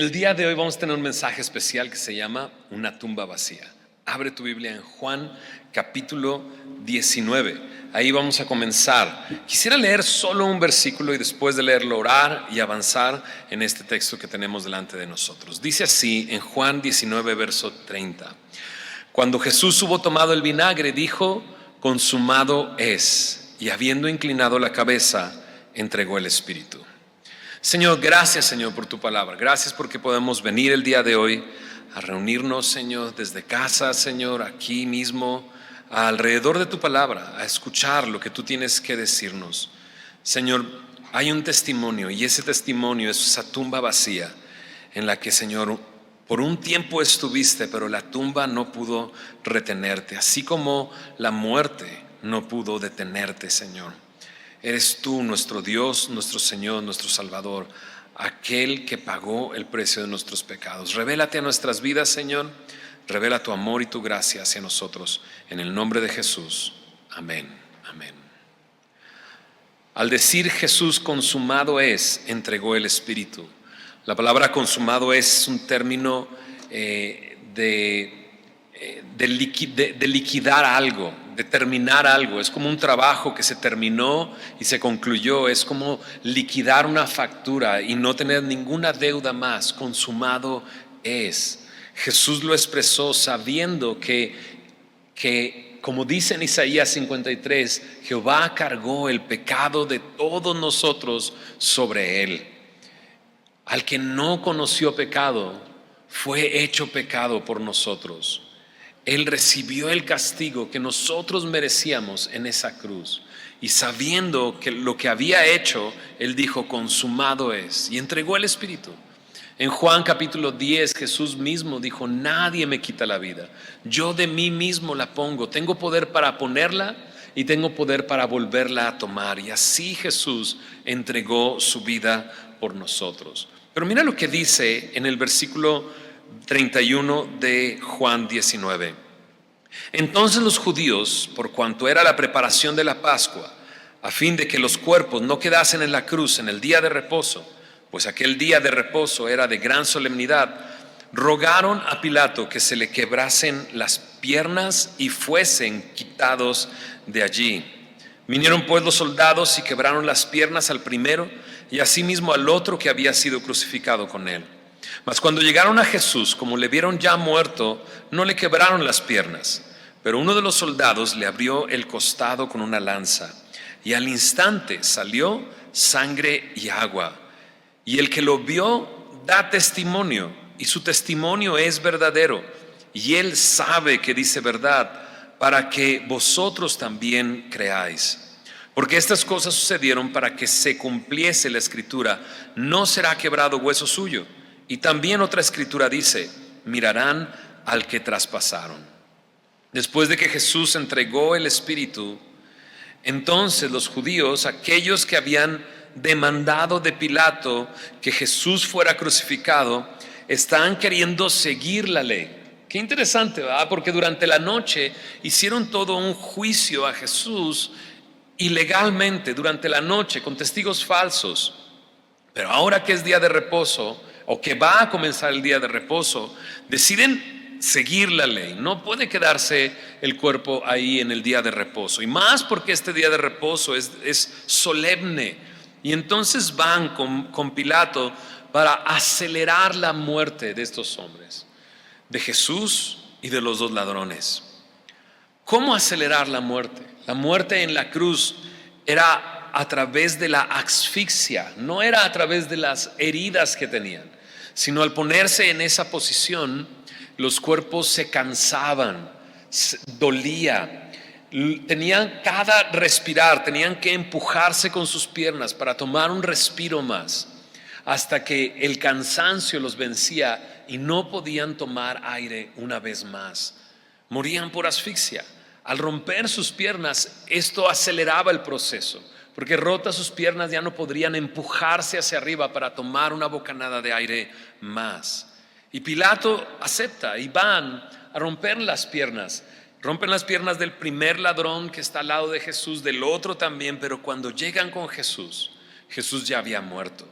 El día de hoy vamos a tener un mensaje especial que se llama Una tumba vacía. Abre tu Biblia en Juan capítulo 19. Ahí vamos a comenzar. Quisiera leer solo un versículo y después de leerlo orar y avanzar en este texto que tenemos delante de nosotros. Dice así en Juan 19, verso 30. Cuando Jesús hubo tomado el vinagre, dijo: consumado es. Y habiendo inclinado la cabeza, entregó el espíritu. Señor, gracias, Señor, por tu palabra. Gracias porque podemos venir el día de hoy a reunirnos, Señor, desde casa, Señor, aquí mismo, alrededor de tu palabra, a escuchar lo que tú tienes que decirnos. Señor, hay un testimonio y ese testimonio es esa tumba vacía en la que, Señor, por un tiempo estuviste, pero la tumba no pudo retenerte, así como la muerte no pudo detenerte, Señor. Eres tú nuestro Dios, nuestro Señor, nuestro Salvador, aquel que pagó el precio de nuestros pecados. Revélate a nuestras vidas, Señor. Revela tu amor y tu gracia hacia nosotros. En el nombre de Jesús. Amén. Amén. Al decir Jesús consumado es, entregó el Espíritu. La palabra consumado es un término de liquidar algo, de terminar algo. Es como un trabajo que se terminó y se concluyó. Es como liquidar una factura y no tener ninguna deuda más. Consumado es. Jesús lo expresó sabiendo que como dice en Isaías 53, Jehová cargó el pecado de todos nosotros sobre él. Al que no conoció pecado, fue hecho pecado por nosotros. Él recibió el castigo que nosotros merecíamos en esa cruz. Y sabiendo que lo que había hecho, Él dijo: consumado es. Y entregó el Espíritu. En Juan capítulo 10, Jesús mismo dijo: nadie me quita la vida. Yo de mí mismo la pongo. Tengo poder para ponerla y tengo poder para volverla a tomar. Y así Jesús entregó su vida por nosotros. Pero mira lo que dice en el versículo 31 de Juan 19. Entonces los judíos, por cuanto era la preparación de la Pascua, a fin de que los cuerpos no quedasen en la cruz en el día de reposo, pues aquel día de reposo era de gran solemnidad, rogaron a Pilato que se le quebrasen las piernas y fuesen quitados de allí. Vinieron pues los soldados y quebraron las piernas al primero y asimismo al otro que había sido crucificado con él. Mas cuando llegaron a Jesús, como le vieron ya muerto, no le quebraron las piernas. Pero uno de los soldados le abrió el costado con una lanza, y al instante salió sangre y agua. Y el que lo vio da testimonio, y su testimonio es verdadero. Y él sabe que dice verdad, para que vosotros también creáis. Porque estas cosas sucedieron para que se cumpliese la escritura: no será quebrado hueso suyo. Y también otra escritura dice: mirarán al que traspasaron. Después de que Jesús entregó el Espíritu, entonces los judíos, aquellos que habían demandado de Pilato que Jesús fuera crucificado, estaban queriendo seguir la ley. Qué interesante, ¿verdad? Porque durante la noche hicieron todo un juicio a Jesús ilegalmente durante la noche con testigos falsos. Pero ahora que es día de reposo, o que va a comenzar el día de reposo, deciden seguir la ley. No puede quedarse el cuerpo ahí en el día de reposo, y más porque este día de reposo es solemne. Y entonces van con Pilato para acelerar la muerte de estos hombres, de Jesús y de los dos ladrones. ¿Cómo acelerar la muerte? La muerte en la cruz era a través de la asfixia, no era a través de las heridas que tenían, sino al ponerse en esa posición, los cuerpos se cansaban, dolía, tenían cada respirar, tenían que empujarse con sus piernas para tomar un respiro más, hasta que el cansancio los vencía y no podían tomar aire una vez más. Morían por asfixia. Al romper sus piernas, esto aceleraba el proceso, porque rotas sus piernas ya no podrían empujarse hacia arriba para tomar una bocanada de aire más. Y Pilato acepta y van a romper las piernas. Rompen las piernas del primer ladrón que está al lado de Jesús, del otro también, pero cuando llegan con Jesús, Jesús ya había muerto.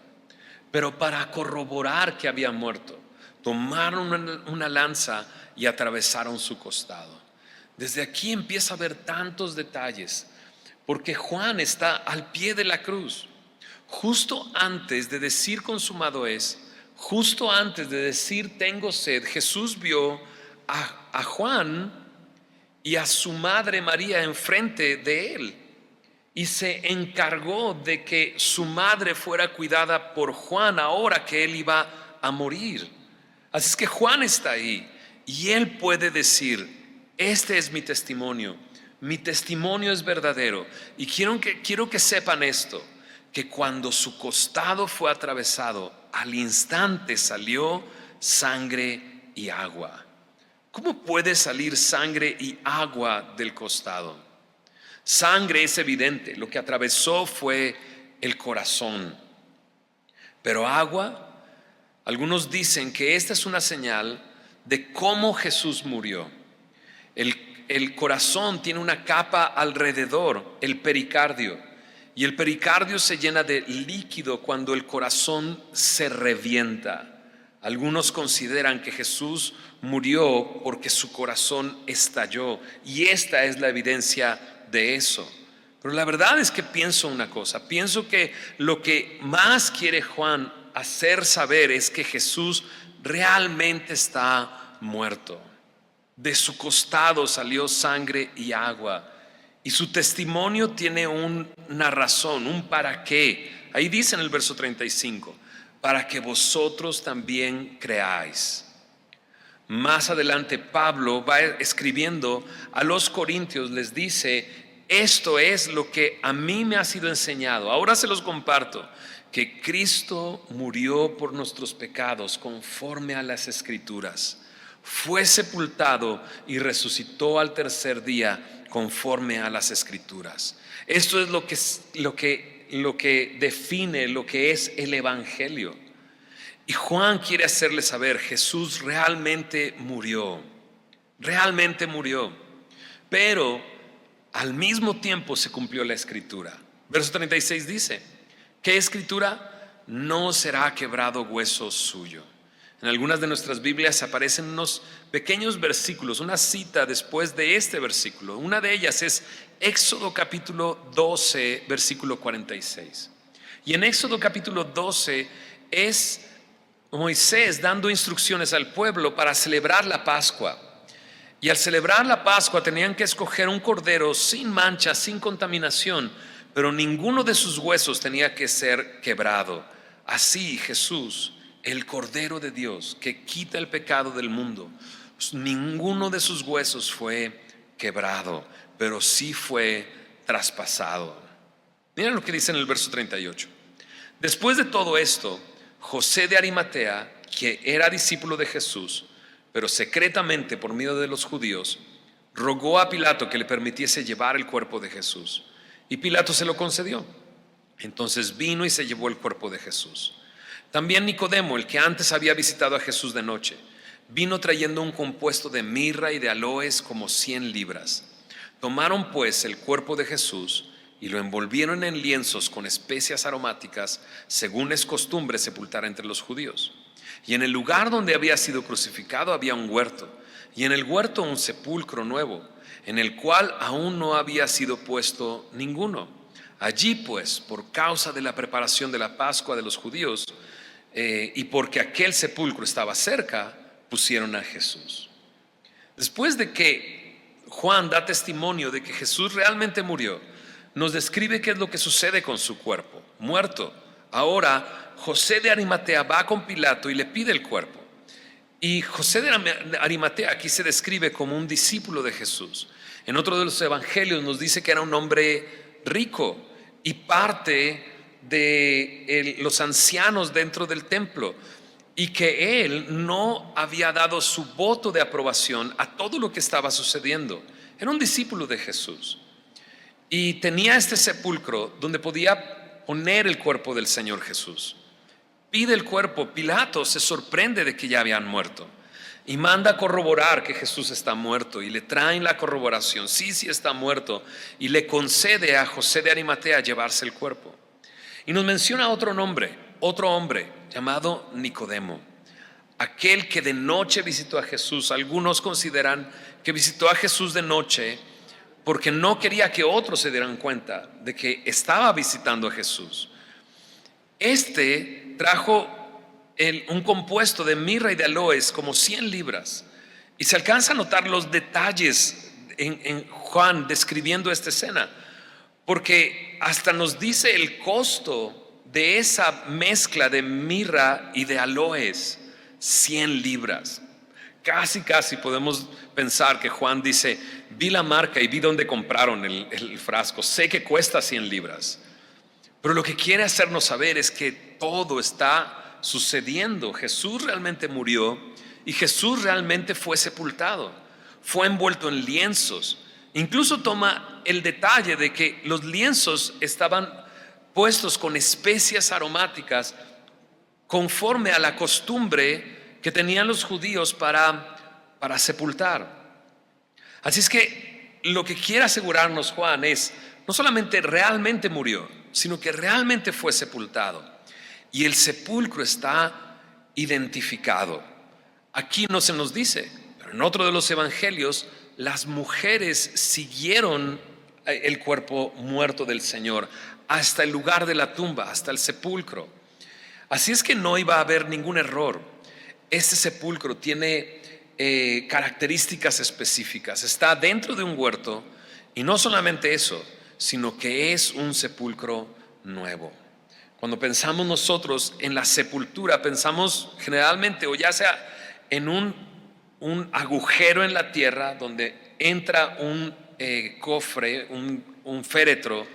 Pero para corroborar que había muerto, tomaron una lanza y atravesaron su costado. Desde aquí empieza a ver tantos detalles, porque Juan está al pie de la cruz. Justo antes de decir consumado es, justo antes de decir tengo sed, Jesús vio a Juan y a su madre María enfrente de él y se encargó de que su madre fuera cuidada por Juan ahora que él iba a morir. Así es que Juan está ahí y él puede decir, este es mi testimonio es verdadero. Y quiero que sepan esto, que cuando su costado fue atravesado, al instante salió sangre y agua. ¿Cómo puede salir sangre y agua del costado? Sangre es evidente, lo que atravesó fue el corazón. Pero agua, algunos dicen que esta es una señal de cómo Jesús murió. El corazón tiene una capa alrededor, el pericardio, y el pericardio se llena de líquido cuando el corazón se revienta. Algunos consideran que Jesús murió porque su corazón estalló, y esta es la evidencia de eso. Pero la verdad es que pienso una cosa, pienso que lo que más quiere Juan hacer saber es que Jesús realmente está muerto. De su costado salió sangre y agua, y su testimonio tiene una razón, un para qué. Ahí dice en el verso 35, para que vosotros también creáis. Más adelante Pablo va escribiendo a los corintios, les dice, esto es lo que a mí me ha sido enseñado, ahora se los comparto, que Cristo murió por nuestros pecados conforme a las Escrituras, fue sepultado y resucitó al tercer día conforme a las Escrituras. Esto es lo que define lo que es el Evangelio. Y Juan quiere hacerle saber, Jesús realmente murió, pero al mismo tiempo se cumplió la Escritura. Verso 36 dice, ¿qué Escritura? No será quebrado hueso suyo. En algunas de nuestras Biblias aparecen unos pequeños versículos, una cita después de este versículo. Una de ellas es Éxodo capítulo 12, versículo 46. Y en Éxodo capítulo 12 es Moisés dando instrucciones al pueblo para celebrar la Pascua. Y al celebrar la Pascua tenían que escoger un cordero sin mancha, sin contaminación, pero ninguno de sus huesos tenía que ser quebrado. Así Jesús, el Cordero de Dios que quita el pecado del mundo, ninguno de sus huesos fue quebrado, pero sí fue traspasado. Miren lo que dice en el verso 38. Después de todo esto, José de Arimatea, que era discípulo de Jesús, pero secretamente por miedo de los judíos, rogó a Pilato que le permitiese llevar el cuerpo de Jesús. Y Pilato se lo concedió. Entonces vino y se llevó el cuerpo de Jesús. También Nicodemo, el que antes había visitado a Jesús de noche, vino trayendo un compuesto de mirra y de aloes como 100 libras. Tomaron pues el cuerpo de Jesús y lo envolvieron en lienzos con especias aromáticas, según es costumbre sepultar entre los judíos. Y en el lugar donde había sido crucificado había un huerto, y en el huerto un sepulcro nuevo, en el cual aún no había sido puesto ninguno. Allí pues, por causa de la preparación de la Pascua de los judíos, y porque aquel sepulcro estaba cerca, pusieron a Jesús. Después de que Juan da testimonio de que Jesús realmente murió, nos describe qué es lo que sucede con su cuerpo, muerto. Ahora José de Arimatea va con Pilato y le pide el cuerpo. Y José de Arimatea aquí se describe como un discípulo de Jesús. En otro de los evangelios nos dice que era un hombre rico y parte de los ancianos dentro del templo, y que él no había dado su voto de aprobación a todo lo que estaba sucediendo. Era un discípulo de Jesús y tenía este sepulcro donde podía poner el cuerpo del Señor Jesús. Pide el cuerpo. Pilato se sorprende de que ya habían muerto y manda a corroborar que Jesús está muerto, y le traen la corroboración, sí está muerto, y le concede a José de Arimatea llevarse el cuerpo. Y nos menciona otro nombre, otro hombre llamado Nicodemo, aquel que de noche visitó a Jesús. Algunos consideran que visitó a Jesús de noche porque no quería que otros se dieran cuenta de que estaba visitando a Jesús. Este trajo un compuesto de mirra y de aloes, como 100 libras. Y se alcanza a notar los detalles en Juan describiendo esta escena, porque hasta nos dice el costo de esa mezcla de mirra y de aloes: 100 libras. Casi podemos pensar que Juan dice: vi la marca y vi dónde compraron el frasco, sé que cuesta 100 libras. Pero lo que quiere hacernos saber es que todo está sucediendo. Jesús realmente murió y Jesús realmente fue sepultado, fue envuelto en lienzos. Incluso toma el detalle de que los lienzos estaban puestos con especias aromáticas conforme a la costumbre que tenían los judíos para sepultar. Así es que lo que quiere asegurarnos Juan es: no solamente realmente murió, sino que realmente fue sepultado. Y el sepulcro está identificado. Aquí no se nos dice, pero en otro de los evangelios, las mujeres siguieron el cuerpo muerto del Señor hasta el lugar de la tumba, hasta el sepulcro. Así es que no iba a haber ningún error. Este sepulcro tiene características específicas. Está dentro de un huerto, y no solamente eso, sino que es un sepulcro nuevo. Cuando pensamos nosotros en la sepultura, pensamos generalmente, o ya sea en un agujero en la tierra donde entra un cofre, un féretro.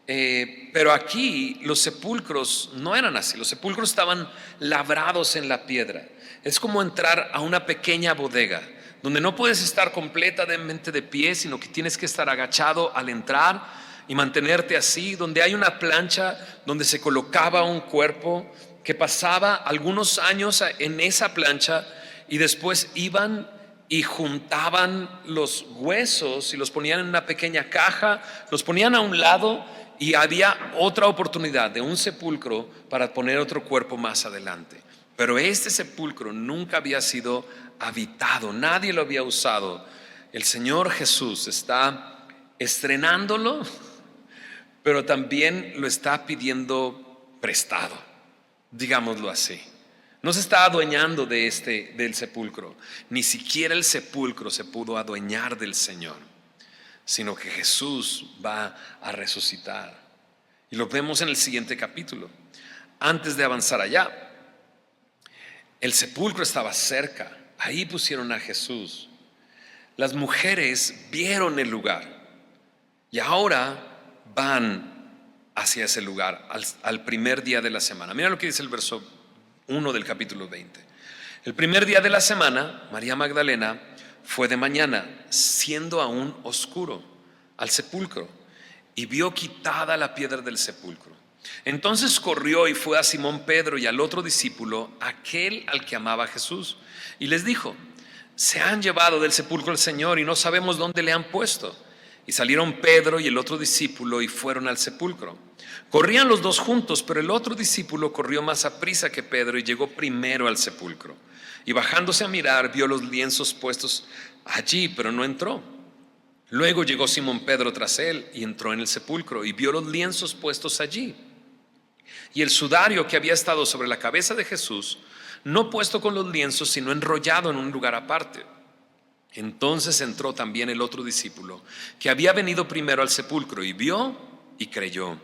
Pero aquí los sepulcros no eran así. Los sepulcros estaban labrados en la piedra. Es como entrar a una pequeña bodega donde no puedes estar completamente de pie, sino que tienes que estar agachado al entrar y mantenerte así, donde hay una plancha donde se colocaba un cuerpo que pasaba algunos años en esa plancha, y después iban y juntaban los huesos y los ponían en una pequeña caja, los ponían a un lado, y había otra oportunidad de un sepulcro para poner otro cuerpo más adelante. Pero este sepulcro nunca había sido habitado, nadie lo había usado. El Señor Jesús está estrenándolo, pero también lo está pidiendo prestado, digámoslo así. No se está adueñando del sepulcro. Ni siquiera el sepulcro se pudo adueñar del Señor, sino que Jesús va a resucitar. Y lo vemos en el siguiente capítulo. Antes de avanzar allá, el sepulcro estaba cerca. Ahí pusieron a Jesús. Las mujeres vieron el lugar y ahora van hacia ese lugar al primer día de la semana. Mira lo que dice el verso 1 del capítulo 20. El primer día de la semana, María Magdalena fue de mañana, siendo aún oscuro, al sepulcro, y vio quitada la piedra del sepulcro. Entonces corrió y fue a Simón Pedro y al otro discípulo, aquel al que amaba Jesús, y les dijo: se han llevado del sepulcro al Señor y no sabemos dónde le han puesto. Y salieron Pedro y el otro discípulo y fueron al sepulcro. Corrían los dos juntos, pero el otro discípulo corrió más aprisa que Pedro y llegó primero al sepulcro. Y bajándose a mirar, vio los lienzos puestos allí, pero no entró. Luego llegó Simón Pedro tras él y entró en el sepulcro y vio los lienzos puestos allí, y el sudario que había estado sobre la cabeza de Jesús, no puesto con los lienzos, sino enrollado en un lugar aparte. Entonces entró también el otro discípulo, que había venido primero al sepulcro, y vio y creyó,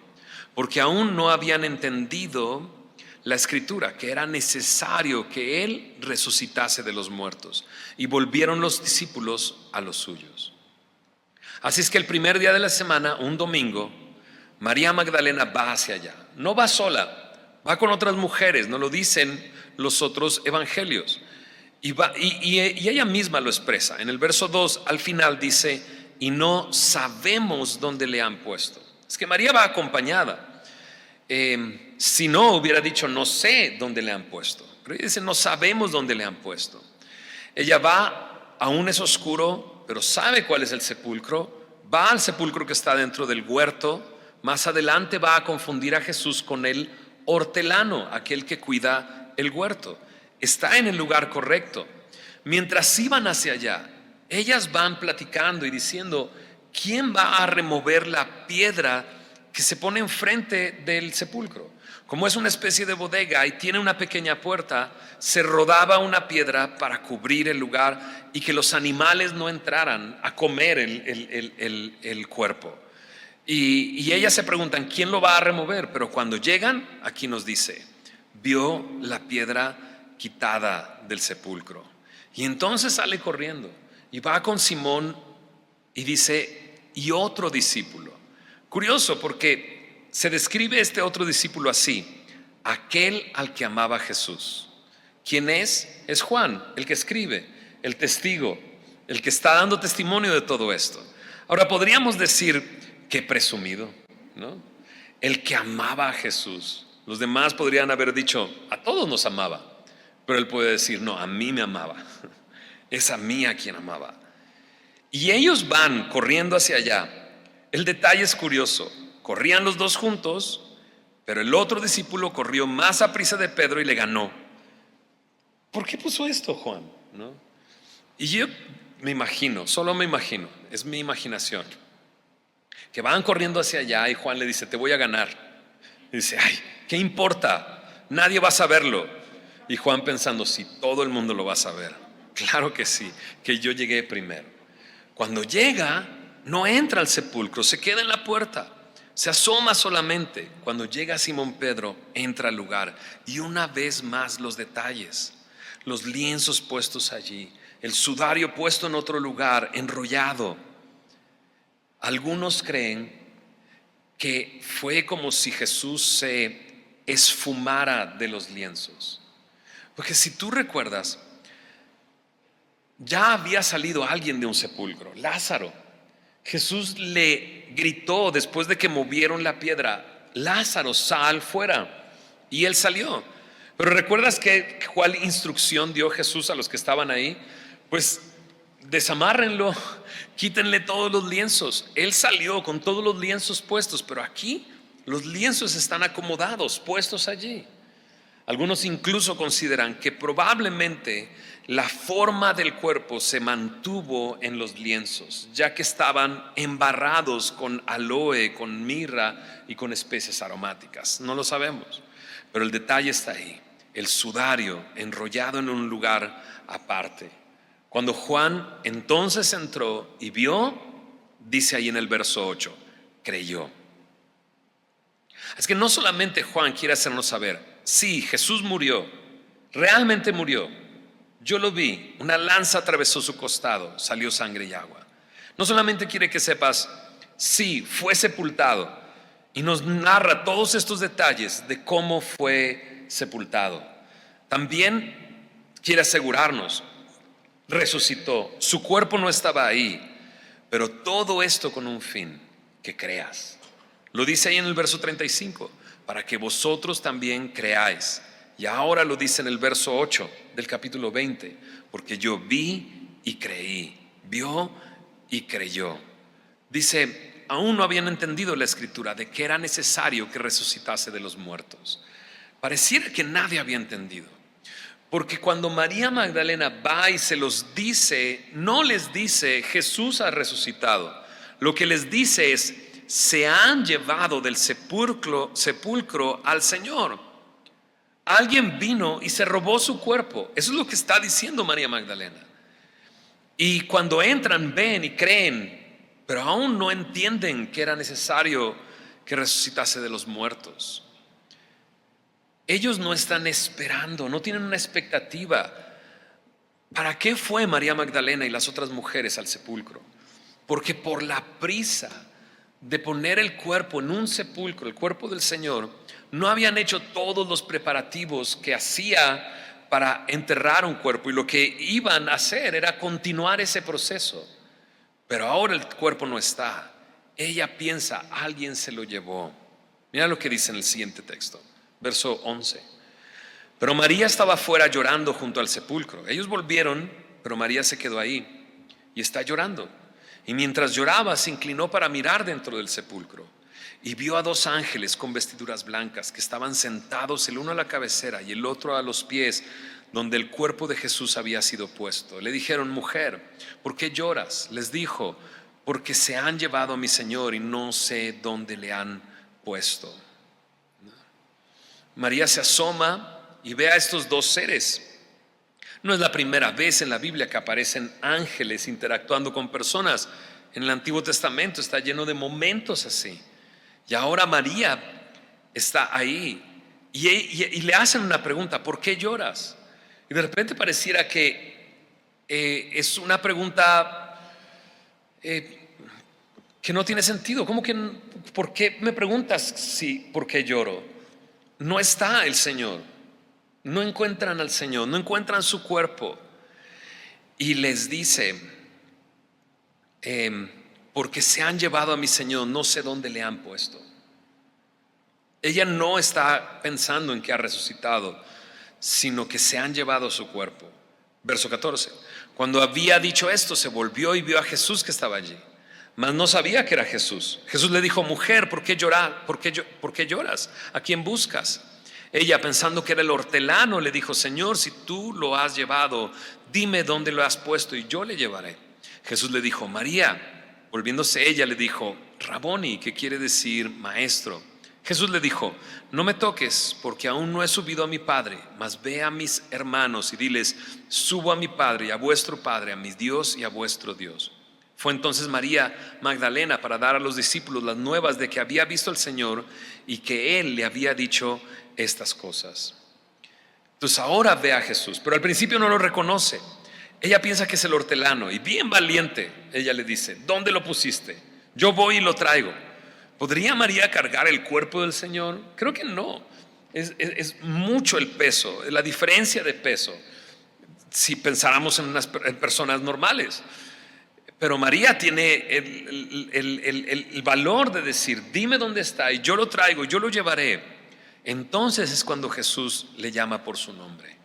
porque aún no habían entendido la escritura, que era necesario que él resucitase de los muertos. Y volvieron los discípulos a los suyos. Así es que el primer día de la semana, un domingo, María Magdalena va hacia allá. No va sola, va con otras mujeres, no lo dicen los otros evangelios. Y ella misma lo expresa. En el verso 2 al final dice: y no sabemos dónde le han puesto. Es que María va acompañada. Si no, hubiera dicho: no sé dónde le han puesto. Pero ella dice: no sabemos dónde le han puesto. Ella va, aún es oscuro, pero sabe cuál es el sepulcro. Va al sepulcro que está dentro del huerto. Más adelante va a confundir a Jesús con el hortelano, aquel que cuida el huerto. Está en el lugar correcto. Mientras iban hacia allá, ellas van platicando y diciendo: ¿quién va a remover la piedra que se pone enfrente del sepulcro? Como es una especie de bodega y tiene una pequeña puerta, se rodaba una piedra para cubrir el lugar y que los animales no entraran a comer el cuerpo. Y ellas se preguntan: ¿quién lo va a remover? Pero cuando llegan, aquí nos dice: vio la piedra quitada del sepulcro. Y entonces sale corriendo y va con Simón y dice: y otro discípulo. Curioso, porque se describe este otro discípulo así: aquel al que amaba Jesús. ¿Quién es? Es Juan, el que escribe, el testigo, el que está dando testimonio de todo esto. Ahora podríamos decir: qué presumido, ¿no? El que amaba a Jesús. Los demás podrían haber dicho: a todos nos amaba. Pero él puede decir: no, a mí me amaba. Es a mí a quien amaba. Y ellos van corriendo hacia allá. El detalle es curioso. Corrían los dos juntos, pero el otro discípulo corrió más a prisa de Pedro y le ganó. ¿Por qué puso esto, Juan? ¿No? Y yo me imagino, solo me imagino, es mi imaginación, que van corriendo hacia allá y Juan le dice: te voy a ganar. Y dice: ay, ¿qué importa? Nadie va a saberlo. Y Juan pensando: sí, todo el mundo lo va a saber. Claro que sí, que yo llegué primero. Cuando llega, no entra al sepulcro, se queda en la puerta, se asoma solamente. Cuando llega Simón Pedro, entra al lugar y una vez más los detalles: los lienzos puestos allí, el sudario puesto en otro lugar, enrollado. Algunos creen que fue como si Jesús se esfumara de los lienzos. Porque si tú recuerdas, ya había salido alguien de un sepulcro, Lázaro. Jesús le gritó después de que movieron la piedra: Lázaro, sal fuera. Y él salió. Pero ¿recuerdas cuál instrucción dio Jesús a los que estaban ahí? Pues desamárrenlo, quítenle todos los lienzos. Él salió con todos los lienzos puestos, pero aquí los lienzos están acomodados, puestos allí. Algunos incluso consideran que probablemente la forma del cuerpo se mantuvo en los lienzos, ya que estaban embarrados con aloe, con mirra y con especies aromáticas. No lo sabemos, pero el detalle está ahí: el sudario enrollado en un lugar aparte. Cuando Juan entonces entró y vio, dice ahí en el verso 8, creyó. Es que no solamente Juan quiere hacernos saber: sí, Jesús murió, realmente murió. Yo lo vi, una lanza atravesó su costado, salió sangre y agua. No solamente quiere que sepas: sí, fue sepultado, y nos narra todos estos detalles de cómo fue sepultado. También quiere asegurarnos: resucitó, su cuerpo no estaba ahí, pero todo esto con un fin: que creas. Lo dice ahí en el verso 35, para que vosotros también creáis. Y ahora lo dice en el verso 8 del capítulo 20, porque yo vi y creí, vio y creyó. Dice: aún no habían entendido la escritura de que era necesario que resucitase de los muertos. Pareciera que nadie había entendido, porque cuando María Magdalena va y se los dice, no les dice: Jesús ha resucitado. Lo que les dice es: se han llevado del sepulcro al Señor. Alguien vino y se robó su cuerpo. Eso es lo que está diciendo María Magdalena. Y cuando entran, ven y creen, pero aún no entienden que era necesario que resucitase de los muertos. Ellos no están esperando, no tienen una expectativa. ¿Para qué fue María Magdalena y las otras mujeres al sepulcro? Porque por la prisa de poner el cuerpo en un sepulcro, el cuerpo del Señor, no habían hecho todos los preparativos que hacía para enterrar un cuerpo, y lo que iban a hacer era continuar ese proceso. Pero ahora el cuerpo no está. Ella piensa: alguien se lo llevó. Mira lo que dice en el siguiente texto, verso 11. Pero María estaba afuera llorando junto al sepulcro. Ellos volvieron, pero María se quedó ahí y está llorando. Y mientras lloraba, se inclinó para mirar dentro del sepulcro. y vio a dos ángeles con vestiduras blancas que estaban sentados, el uno a la cabecera y el otro a los pies, donde el cuerpo de Jesús había sido puesto. Le dijeron: mujer, ¿por qué lloras? Les dijo: porque se han llevado a mi Señor y no sé dónde le han puesto. María se asoma y ve a estos dos seres. No es la primera vez en la Biblia que aparecen ángeles interactuando con personas. En el Antiguo Testamento está lleno de momentos así. Y ahora María está ahí y le hacen una pregunta: ¿por qué lloras? Y de repente pareciera que es una pregunta que no tiene sentido. ¿Cómo que por qué me preguntas por qué lloro? No está el Señor, no encuentran al Señor, no encuentran su cuerpo. Y les dice: porque se han llevado a mi Señor, no sé dónde le han puesto. Ella no está pensando en que ha resucitado, sino que se han llevado su cuerpo. Verso 14: cuando había dicho esto, se volvió y vio a Jesús que estaba allí, mas no sabía que era Jesús. Jesús le dijo: mujer, ¿por qué lloras? ¿Por qué lloras? ¿A quién buscas? Ella, pensando que era el hortelano, le dijo: Señor, si tú lo has llevado, dime dónde lo has puesto y yo le llevaré. Jesús le dijo: María. Volviéndose ella, le dijo: Raboni, que quiere decir maestro. Jesús le dijo: no me toques, porque aún no he subido a mi Padre, mas ve a mis hermanos y diles: subo a mi Padre y a vuestro Padre, a mi Dios y a vuestro Dios. Fue entonces María Magdalena para dar a los discípulos las nuevas de que había visto al Señor y que Él le había dicho estas cosas. Entonces ahora ve a Jesús, pero al principio no lo reconoce. Ella piensa que es el hortelano y bien valiente, ella le dice: ¿dónde lo pusiste? Yo voy y lo traigo. ¿Podría María cargar el cuerpo del Señor? Creo que no. Es mucho el peso, la diferencia de peso, si pensáramos en personas normales. Pero María tiene el valor de decir: dime dónde está y yo lo traigo, yo lo llevaré. Entonces es cuando Jesús le llama por su nombre.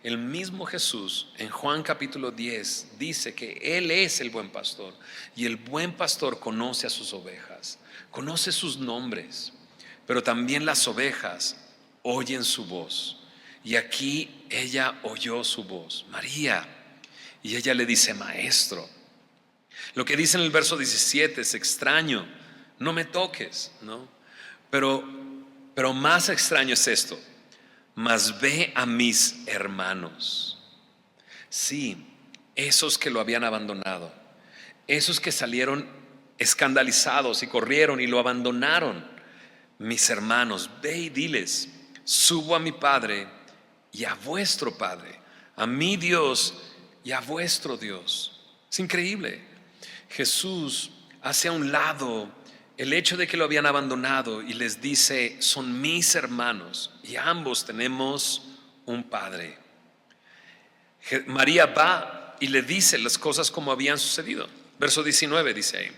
El mismo Jesús en Juan capítulo 10 dice que Él es el buen pastor, y el buen pastor conoce a sus ovejas, conoce sus nombres, pero también las ovejas oyen su voz. Y aquí ella oyó su voz, María, y ella le dice: maestro. Lo que dice en el verso 17 es extraño: no me toques, ¿no? Pero más extraño es esto: mas ve a mis hermanos. Sí, esos que lo habían abandonado, esos que salieron escandalizados y corrieron y lo abandonaron. Mis hermanos, ve y diles: subo a mi Padre y a vuestro Padre, a mi Dios y a vuestro Dios. Es increíble. Jesús hace a un lado el hecho de que lo habían abandonado y les dice: son mis hermanos y ambos tenemos un Padre. María va y le dice las cosas como habían sucedido. Verso 19 dice ahí: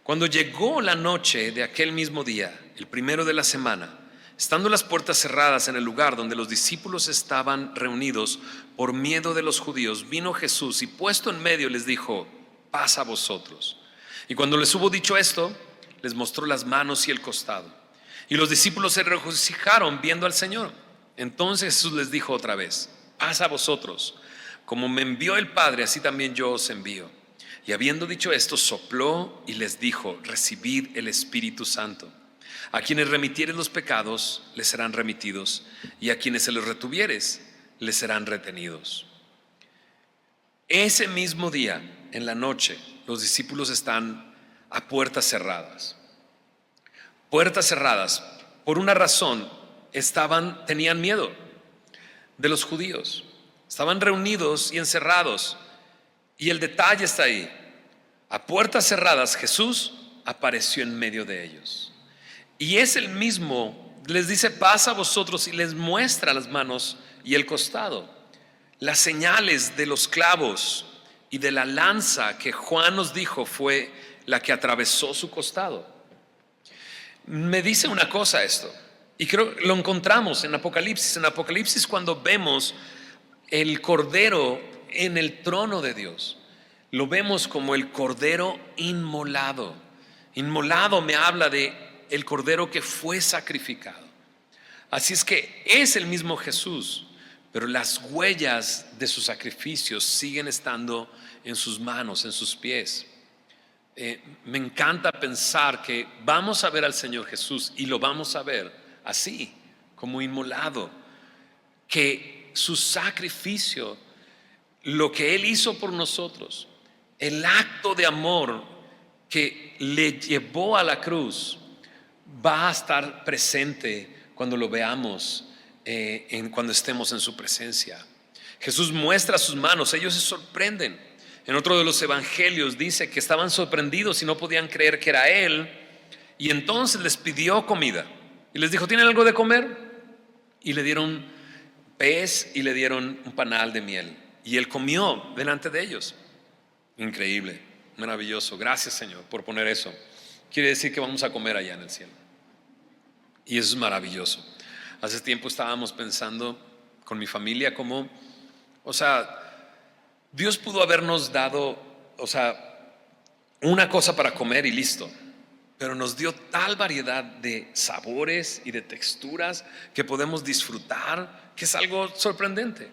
cuando llegó la noche de aquel mismo día, el primero de la semana, estando las puertas cerradas en el lugar donde los discípulos estaban reunidos por miedo de los judíos, vino Jesús y puesto en medio les dijo: paz a vosotros. Y cuando les hubo dicho esto, les mostró las manos y el costado. Y los discípulos se regocijaron viendo al Señor. Entonces Jesús les dijo otra vez: paz a vosotros. Como me envió el Padre, así también yo os envío. Y habiendo dicho esto, sopló y les dijo: recibid el Espíritu Santo. A quienes remitieres los pecados, les serán remitidos, y a quienes se los retuvieres, les serán retenidos. Ese mismo día, en la noche, los discípulos están a puertas cerradas. Puertas cerradas, por una razón: tenían miedo de los judíos. Estaban reunidos y encerrados. Y el detalle está ahí: a puertas cerradas, Jesús apareció en medio de ellos. Y es el mismo, les dice: paz a vosotros, y les muestra las manos y el costado, las señales de los clavos y de la lanza que Juan nos dijo fue la que atravesó su costado. Me dice una cosa esto, y creo que lo encontramos en Apocalipsis. En Apocalipsis, cuando vemos el Cordero en el trono de Dios, lo vemos como el Cordero inmolado. Inmolado me habla de el cordero que fue sacrificado. Así es que es el mismo Jesús, pero las huellas de sus sacrificios siguen estando en sus manos, en sus pies. Me encanta pensar que vamos a ver al Señor Jesús y lo vamos a ver así, como inmolado, que su sacrificio, lo que Él hizo por nosotros, el acto de amor que le llevó a la cruz, va a estar presente cuando lo veamos, cuando estemos en su presencia. Jesús muestra sus manos, ellos se sorprenden. En otro de los evangelios dice que estaban sorprendidos y no podían creer que era Él, y entonces les pidió comida y les dijo: ¿tienen algo de comer? Y le dieron pez y le dieron un panal de miel, y Él comió delante de ellos. Increíble, maravilloso. Gracias, Señor, por poner eso. Quiere decir que vamos a comer allá en el cielo, y eso es maravilloso. Hace tiempo estábamos pensando con mi familia cómo, Dios pudo habernos dado, una cosa para comer y listo, pero nos dio tal variedad de sabores y de texturas que podemos disfrutar, que es algo sorprendente.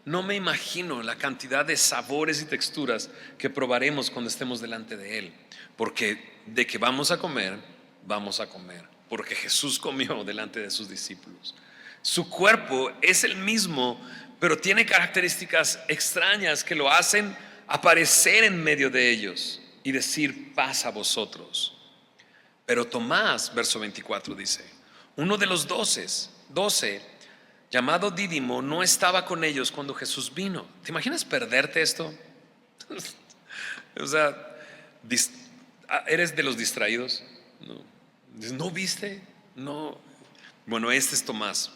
No me imagino la cantidad de sabores y texturas que probaremos cuando estemos delante de Él, porque de que vamos a comer, porque Jesús comió delante de sus discípulos. Su cuerpo es el mismo, pero tiene características extrañas que lo hacen aparecer en medio de ellos y decir: paz a vosotros. Pero Tomás, verso 24 dice, uno de los 12, llamado Dídimo, no estaba con ellos cuando Jesús vino. ¿Te imaginas perderte esto? ¿Eres de los distraídos? ¿No viste? No. Bueno, este es Tomás,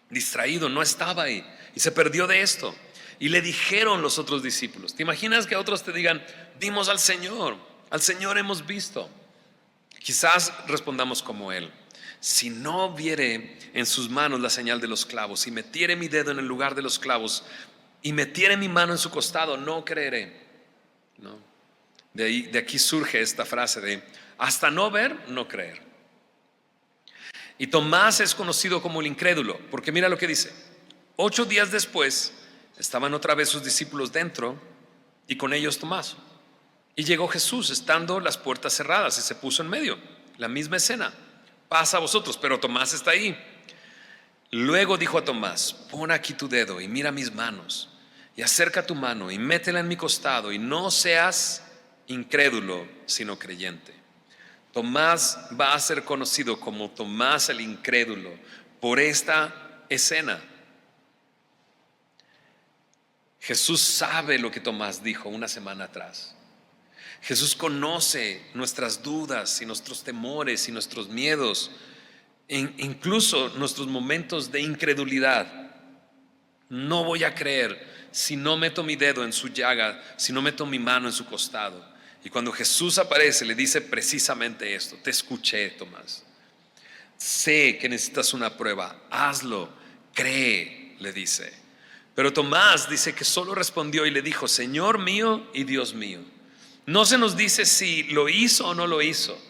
distraído, no estaba ahí y se perdió de esto. Y le dijeron los otros discípulos. ¿Te imaginas que otros te digan: vimos al Señor hemos visto? Quizás respondamos como Él: si no viere en sus manos la señal de los clavos, y metiere mi dedo en el lugar de los clavos, y metiere mi mano en su costado, no creeré. ¿No? De aquí surge esta frase de: hasta no ver, no creer. Y Tomás es conocido como el incrédulo, porque mira lo que dice: 8 días después estaban otra vez sus discípulos dentro, y con ellos Tomás. Y llegó Jesús estando las puertas cerradas, y se puso en medio. La misma escena: pasa a vosotros, pero Tomás está ahí. Luego dijo a Tomás: pon aquí tu dedo y mira mis manos, y acerca tu mano y métela en mi costado, y no seas incrédulo sino creyente. Tomás va a ser conocido como Tomás el incrédulo por esta escena. Jesús sabe lo que Tomás dijo una semana atrás. Jesús conoce nuestras dudas y nuestros temores y nuestros miedos, incluso nuestros momentos de incredulidad. No voy a creer si no meto mi dedo en su llaga, si no meto mi mano en su costado. Y cuando Jesús aparece, le dice precisamente esto: te escuché, Tomás. Sé que necesitas una prueba, hazlo, cree, le dice. Pero Tomás dice que solo respondió y le dijo: Señor mío y Dios mío. No se nos dice si lo hizo o no lo hizo,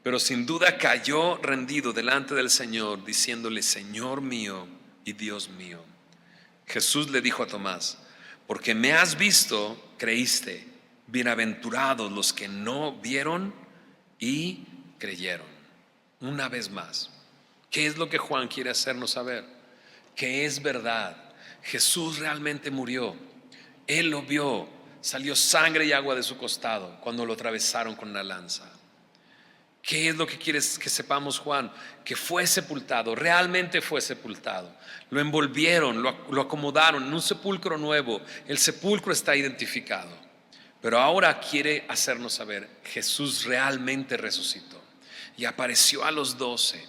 pero sin duda cayó rendido delante del Señor, diciéndole: Señor mío y Dios mío. Jesús le dijo a Tomás: porque me has visto, creíste. Bienaventurados los que no vieron y creyeron. Una vez más, ¿qué es lo que Juan quiere hacernos saber? Que es verdad. Jesús realmente murió. Él lo vio. Salió sangre y agua de su costado cuando lo atravesaron con una lanza. ¿Qué es lo que quieres que sepamos, Juan? Que fue sepultado, realmente fue sepultado. Lo envolvieron, lo acomodaron en un sepulcro nuevo. El sepulcro está identificado. Pero ahora quiere hacernos saber: Jesús realmente resucitó y apareció a los 12.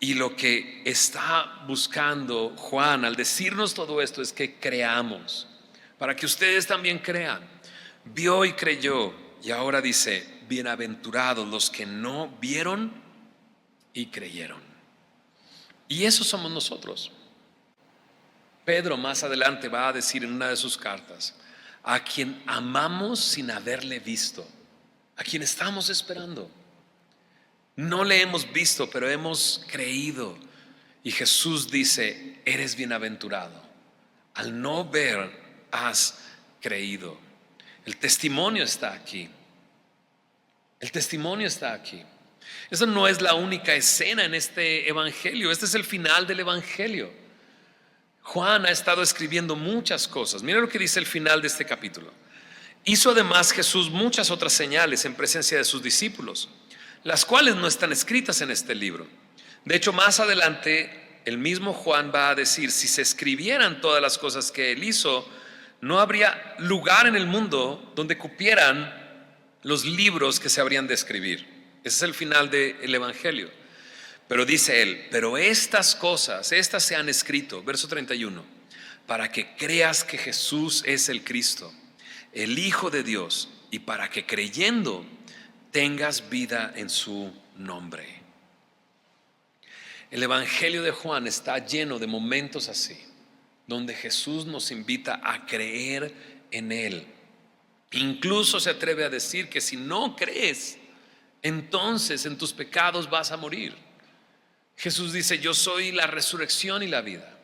Y lo que está buscando Juan al decirnos todo esto es que creamos, para que ustedes también crean. Vio y creyó, y ahora dice: bienaventurados los que no vieron y creyeron. Y esos somos nosotros. Pedro más adelante va a decir en una de sus cartas: a quien amamos sin haberle visto, a quien estamos esperando. No le hemos visto, pero hemos creído. Y Jesús dice, eres bienaventurado. Al no ver, has creído. El testimonio está aquí. El testimonio está aquí. Esa no es la única escena en este evangelio. Este es el final del evangelio. Juan ha estado escribiendo muchas cosas. Mira lo que dice el final de este capítulo. Hizo además Jesús muchas otras señales en presencia de sus discípulos, las cuales no están escritas en este libro. De hecho, más adelante, el mismo Juan va a decir, si se escribieran todas las cosas que él hizo, no habría lugar en el mundo donde cupieran los libros que se habrían de escribir. Ese es el final del evangelio. Pero dice él, pero estas cosas, estas se han escrito, verso 31, para que creas que Jesús es el Cristo, el Hijo de Dios, y para que creyendo tengas vida en su nombre. El evangelio de Juan está lleno de momentos así, donde Jesús nos invita a creer en él. Incluso se atreve a decir que si no crees, entonces en tus pecados vas a morir. Jesús dice, yo soy la resurrección y la vida.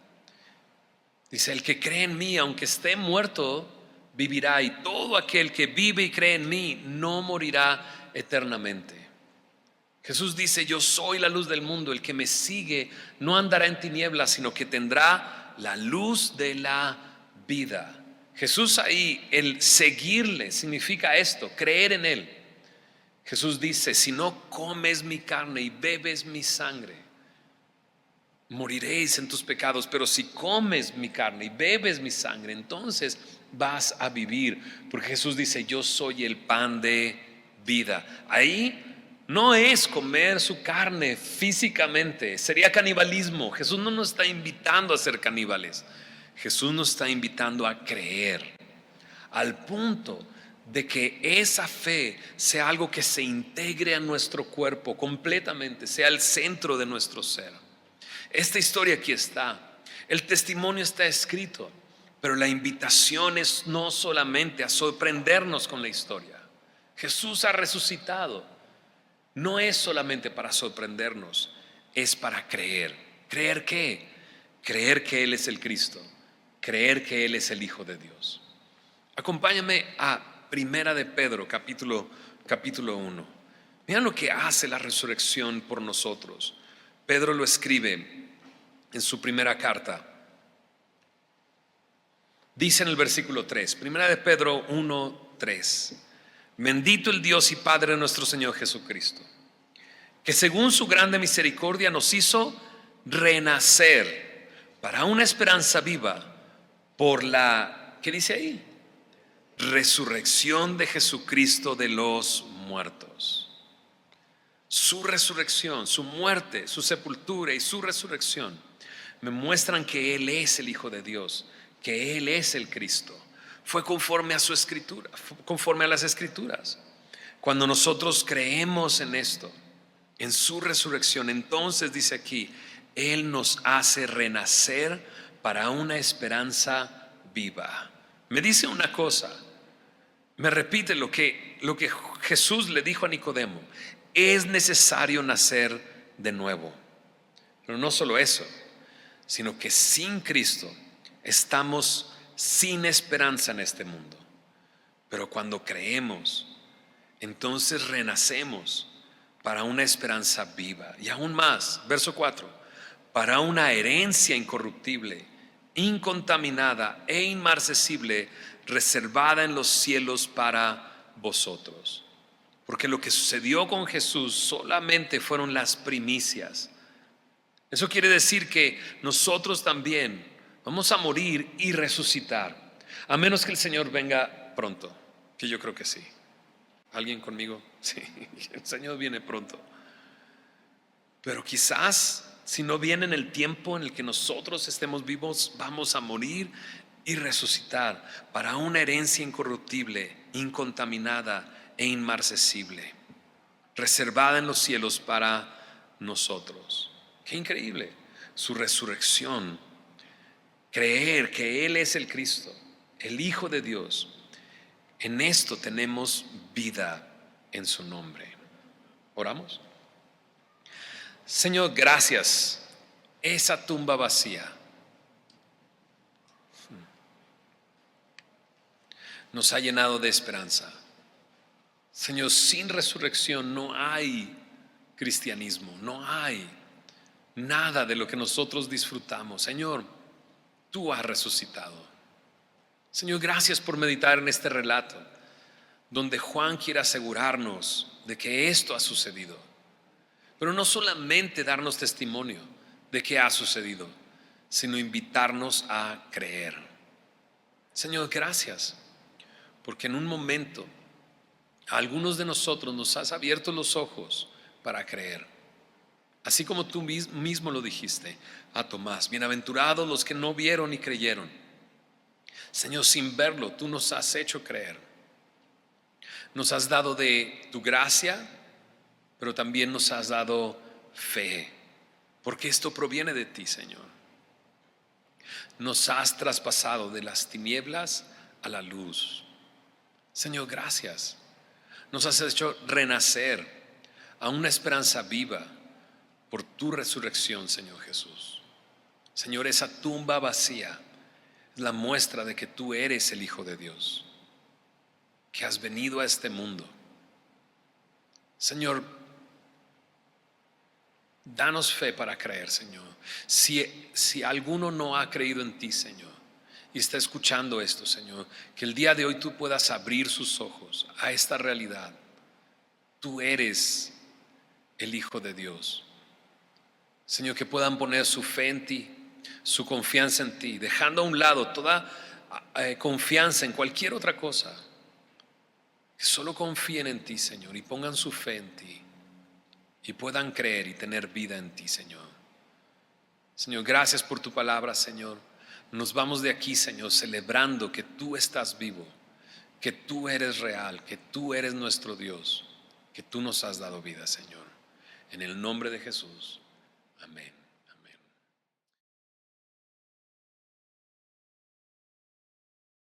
Dice, el que cree en mí, aunque esté muerto, vivirá. Y todo aquel que vive y cree en mí, no morirá eternamente. Jesús dice, yo soy la luz del mundo. El que me sigue no andará en tinieblas, sino que tendrá la luz de la vida. Jesús ahí, el seguirle significa esto, creer en él. Jesús dice, si no comes mi carne y bebes mi sangre, moriréis en tus pecados, pero si comes mi carne y bebes mi sangre, entonces vas a vivir. Porque Jesús dice, yo soy el pan de vida. Ahí no es comer su carne físicamente, sería canibalismo. Jesús no nos está invitando a ser caníbales. Jesús nos está invitando a creer, al punto de que esa fe sea algo que se integre a nuestro cuerpo completamente, sea el centro de nuestro ser. Esta historia aquí está, el testimonio está escrito, pero la invitación es no solamente a sorprendernos con la historia. Jesús ha resucitado. No es solamente para sorprendernos, es para creer. ¿Creer qué? Creer que Él es el Cristo, creer que Él es el Hijo de Dios. Acompáñame a Primera de Pedro, capítulo 1. Mira lo que hace la resurrección por nosotros. Pedro lo escribe en su primera carta. Dice en el versículo 3, Primera de Pedro 1:3. Bendito el Dios y Padre de nuestro Señor Jesucristo, que según su grande misericordia nos hizo renacer para una esperanza viva por la, ¿qué dice ahí? Resurrección de Jesucristo de los muertos. Su resurrección, su muerte, su sepultura y su resurrección me muestran que Él es el Hijo de Dios, que Él es el Cristo. Fue conforme a su escritura, conforme a las escrituras. Cuando nosotros creemos en esto, en su resurrección, entonces dice aquí, Él nos hace renacer para una esperanza viva. Me dice una cosa, me repite lo que Jesús le dijo a Nicodemo: es necesario nacer de nuevo. Pero no solo eso, sino que sin Cristo estamos sin esperanza en este mundo. Pero cuando creemos, entonces renacemos para una esperanza viva. Y aún más, verso 4, para una herencia incorruptible, incontaminada e inmarcesible, reservada en los cielos para vosotros. Porque lo que sucedió con Jesús solamente fueron las primicias. Eso quiere decir que nosotros también vamos a morir y resucitar, a menos que el Señor venga pronto, que yo creo que sí. ¿Alguien conmigo? Sí, el Señor viene pronto. Pero quizás si no viene en el tiempo en el que nosotros estemos vivos, vamos a morir y resucitar para una herencia incorruptible, incontaminada e inmarcesible, reservada en los cielos para nosotros. Qué increíble, su resurrección. Creer que Él es el Cristo, el Hijo de Dios. En esto tenemos vida en su nombre. ¿Oramos? Señor, gracias. Esa tumba vacía nos ha llenado de esperanza. Señor, sin resurrección no hay cristianismo, no hay nada de lo que nosotros disfrutamos. Señor, tú has resucitado. Señor, gracias por meditar en este relato, donde Juan quiere asegurarnos de que esto ha sucedido. Pero no solamente darnos testimonio de que ha sucedido, sino invitarnos a creer. Señor, gracias, porque en un momento a algunos de nosotros nos has abierto los ojos para creer. Así como tú mismo lo dijiste a Tomás, bienaventurados los que no vieron y creyeron. Señor, sin verlo, tú nos has hecho creer. Nos has dado de tu gracia, pero también nos has dado fe, porque esto proviene de ti, Señor. Nos has traspasado de las tinieblas a la luz. Señor, gracias. Nos has hecho renacer a una esperanza viva por tu resurrección, Señor Jesús. Señor, esa tumba vacía es la muestra de que tú eres el Hijo de Dios, que has venido a este mundo. Señor, danos fe para creer, Señor. Si alguno no ha creído en ti, Señor, y está escuchando esto, Señor, que el día de hoy tú puedas abrir sus ojos a esta realidad. Tú eres el Hijo de Dios. Señor, que puedan poner su fe en ti, su confianza en ti, dejando a un lado toda confianza en cualquier otra cosa. Que solo confíen en ti, Señor, y pongan su fe en ti, y puedan creer y tener vida en ti, Señor. Señor, gracias por tu palabra, Señor. Nos vamos de aquí, Señor, celebrando que tú estás vivo, que tú eres real, que tú eres nuestro Dios, que tú nos has dado vida, Señor. En el nombre de Jesús. Amén.